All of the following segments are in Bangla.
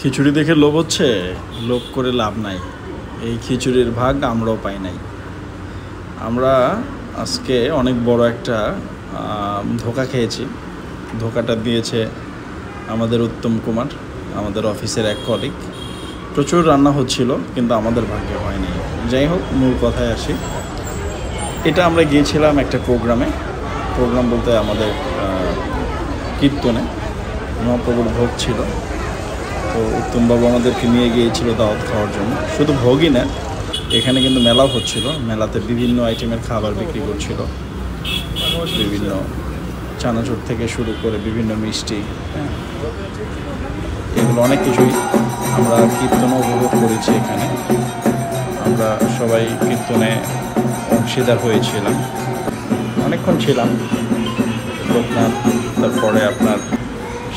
খিচুড়ি দেখে লোভ হচ্ছে, লোভ করে লাভ নাই। এই খিচুড়ির ভাগ আমরাও পাই নাই। আমরা আজকে অনেক বড় একটা ধোঁকা খেয়েছি। ধোঁকাটা দিয়েছে আমাদের উত্তম কুমার, আমাদের অফিসের এক কলিগ। প্রচুর রান্না হচ্ছিল, কিন্তু আমাদের ভাগ্যে হয়নি। যাই হোক, মূল কথায় আসি। এটা আমরা গিয়েছিলাম একটা প্রোগ্রাম বলতে আমাদের কীর্তনে মহাপ্রভুর ভোগ ছিল। তো উত্তমবাবু আমাদেরকে নিয়ে গিয়েছিল দাওয়াত খাওয়ার জন্য। শুধু ভোগই না, এখানে কিন্তু মেলাও হচ্ছিল। মেলাতে বিভিন্ন আইটেমের খাবার বিক্রি করছিল, বিভিন্ন চানাচুর থেকে শুরু করে বিভিন্ন মিষ্টি, এগুলো অনেক কিছুই। আমরা কীর্তনও উপভোগ করেছি এখানে। আমরা সবাই কীর্তনে অংশীদার হয়েছিলাম, অনেকক্ষণ ছিলাম। লোকনাথ, তারপরে আপনার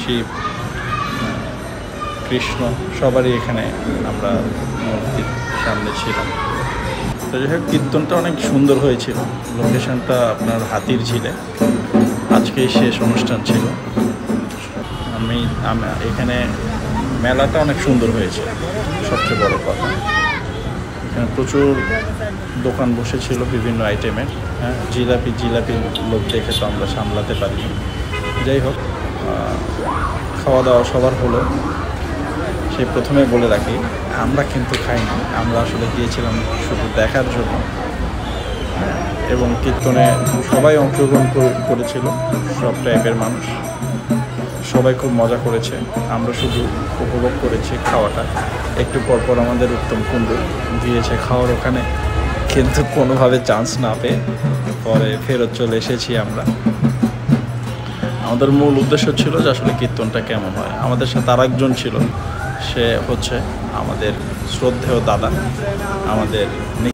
শিব, কৃষ্ণ, সবারই এখানে আমরা মূর্তির সামনে ছিলাম। তো যাই হোক, কীর্তনটা অনেক সুন্দর হয়েছিল। লোকেশনটা আপনার হাতির ঝিলে। আজকেই শেষ অনুষ্ঠান ছিল। আমি এখানে মেলাটা অনেক সুন্দর হয়েছে, সবচেয়ে বড় কথা। এখানে প্রচুর দোকান বসেছিল বিভিন্ন আইটেমের। জিলাপি লোক দেখে তো আমরা সামলাতে পারি। যাই হোক, খাওয়া দাওয়া সবার হলো। সেই প্রথমে বলে রাখি, আমরা কিন্তু খাইনি। আমরা আসলে গিয়েছিলাম শুধু দেখার জন্য। এবং কীর্তনে সবাই অংশগ্রহণ করেছিল, সব টাইপের মানুষ। সবাই খুব মজা করেছে, আমরা শুধু উপভোগ করেছি খাওয়াটা। একটু পরপর আমাদের উত্তম কুণ্ডু দিয়েছে খাওয়ার ওখানে, কিন্তু কোনোভাবে চান্স না পেয়ে পরে ফেরত চলে এসেছি আমরা। আমাদের মূল উদ্দেশ্য ছিল যে আসলে কীর্তনটা কেমন হয়। আমাদের সাথে আর একজন ছিল, সে হচ্ছে আমাদের শ্রদ্ধেয় দাদা, আমাদের